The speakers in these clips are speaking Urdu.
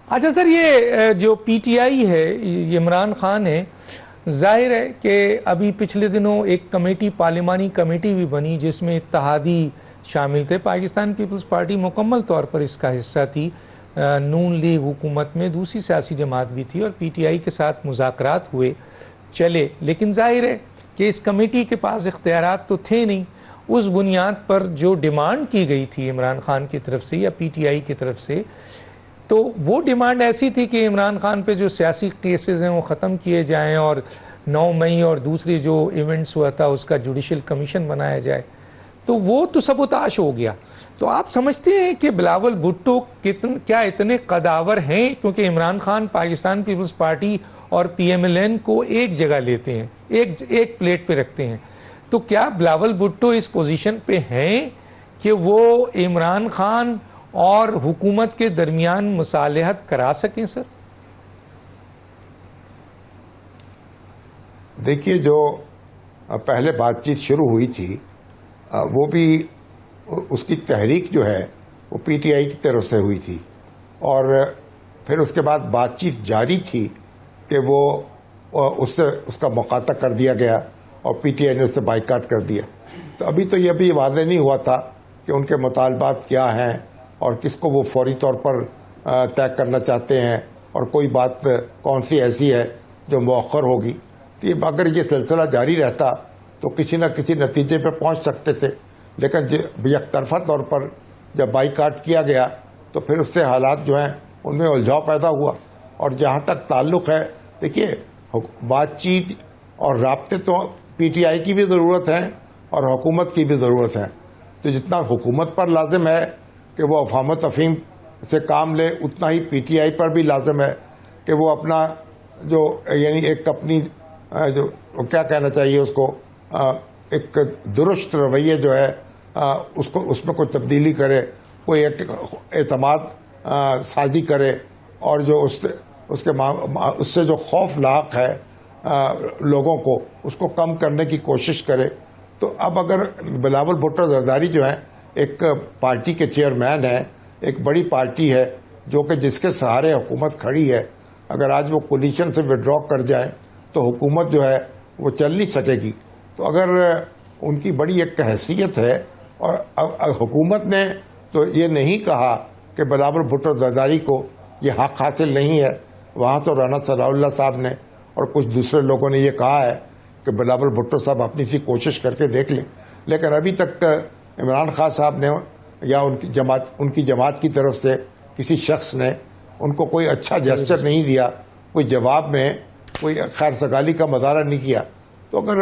اچھا سر، یہ جو پی ٹی آئی ہے، یہ عمران خان ہے، ظاہر ہے کہ ابھی پچھلے دنوں ایک کمیٹی، پارلیمانی کمیٹی بھی بنی جس میں اتحادی شامل تھے. پاکستان پیپلز پارٹی مکمل طور پر اس کا حصہ تھی. نون لیگ حکومت میں دوسری سیاسی جماعت بھی تھی اور پی ٹی آئی کے ساتھ مذاکرات ہوئے، چلے، لیکن ظاہر ہے کہ اس کمیٹی کے پاس اختیارات تو تھے نہیں. اس بنیاد پر جو ڈیمانڈ کی گئی تھی عمران خان کی طرف سے یا پی ٹی آئی کی طرف سے، تو وہ ڈیمانڈ ایسی تھی کہ عمران خان پہ جو سیاسی کیسز ہیں وہ ختم کیے جائیں اور 9 مئی اور دوسری جو ایونٹس ہوا تھا اس کا جوڈیشل کمیشن بنایا جائے. تو وہ تو سبوتاش ہو گیا. تو آپ سمجھتے ہیں کہ بلاول بھٹو کیا اتنے قداور ہیں؟ کیونکہ عمران خان پاکستان پیپلز پارٹی اور پی ایم ایل این کو ایک جگہ لیتے ہیں، ایک پلیٹ پہ رکھتے ہیں. تو کیا بلاول بھٹو اس پوزیشن پہ ہیں کہ وہ عمران خان اور حکومت کے درمیان مصالحت کرا سکیں سر؟ دیکھیے، جو پہلے بات چیت شروع ہوئی تھی وہ بھی اس کی تحریک جو ہے وہ پی ٹی آئی کی طرف سے ہوئی تھی، اور پھر اس کے بعد بات چیت جاری تھی کہ وہ اس کا مقاطع کر دیا گیا اور پی ٹی آئی نے اس سے بائیکاٹ کر دیا. تو ابھی تو یہ بھی واضح نہیں ہوا تھا کہ ان کے مطالبات کیا ہیں اور کس کو وہ فوری طور پر طے کرنا چاہتے ہیں اور کوئی بات کون سی ایسی ہے جو مؤخر ہوگی. تو اگر یہ سلسلہ جاری رہتا تو کسی نہ کسی نتیجے پہ پہنچ سکتے تھے، لیکن یک طرفہ طور پر جب بائیکاٹ کیا گیا تو پھر اس سے حالات جو ہیں ان میں الجھاؤ پیدا ہوا. اور جہاں تک تعلق ہے، دیکھیے، بات چیت اور رابطے تو پی ٹی آئی کی بھی ضرورت ہے اور حکومت کی بھی ضرورت ہے. تو جتنا حکومت پر لازم ہے کہ وہ افہام و تفہیم سے کام لے، اتنا ہی پی ٹی آئی پر بھی لازم ہے کہ وہ اپنا جو یعنی ایک اپنی جو کیا کہنا چاہیے اس کو، ایک درست رویے جو ہے اس میں کوئی تبدیلی کرے، کوئی اعتماد سازی کرے، اور جو اس سے جو خوف لاحق ہے لوگوں کو، اس کو کم کرنے کی کوشش کرے. تو اب اگر بلاول بھٹو زرداری جو ہیں ایک پارٹی کے چیئرمین ہیں، ایک بڑی پارٹی ہے جو کہ جس کے سہارے حکومت کھڑی ہے، اگر آج وہ کولیشن سے وڈرا کر جائیں تو حکومت جو ہے وہ چل نہیں سکے گی. تو اگر ان کی بڑی ایک حیثیت ہے، اور حکومت نے تو یہ نہیں کہا کہ بلاول بھٹو زرداری کو یہ حق حاصل نہیں ہے، وہاں تو رانا ثناء اللہ صاحب نے اور کچھ دوسرے لوگوں نے یہ کہا ہے کہ بلاول بھٹو صاحب اپنی سی کوشش کر کے دیکھ لیں. لیکن ابھی تک عمران خان صاحب نے یا ان کی جماعت کی طرف سے کسی شخص نے ان کو کوئی اچھا جسچر نہیں دیا، کوئی جواب میں کوئی خیر سگالی کا مظاہرہ نہیں کیا. تو اگر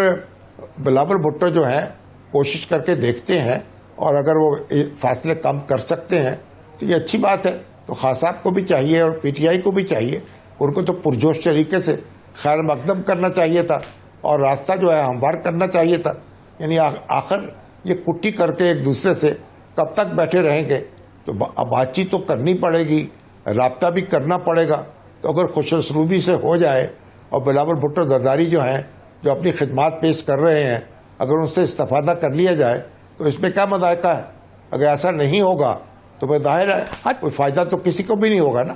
بلاول بھٹو جو ہیں کوشش کر کے دیکھتے ہیں اور اگر وہ فاصلے کم کر سکتے ہیں تو یہ اچھی بات ہے. تو خان صاحب کو بھی چاہیے اور پی ٹی آئی کو بھی چاہیے، ان کو تو پرجوش طریقے سے خیر مقدم کرنا چاہیے تھا اور راستہ جو ہے ہموار کرنا چاہیے تھا. یعنی آخر یہ کٹی کر کے ایک دوسرے سے کب تک بیٹھے رہیں گے؟ تو بات چیت تو کرنی پڑے گی، رابطہ بھی کرنا پڑے گا. تو اگر خوش اسلوبی سے ہو جائے اور بلاول بھٹو زرداری جو ہیں جو اپنی خدمات پیش کر رہے ہیں، اگر ان سے استفادہ کر لیا جائے تو اس میں کیا مذائقہ ہے؟ اگر ایسا نہیں ہوگا تو ظاہر ہے کوئی فائدہ تو کسی کو بھی نہیں ہوگا نا.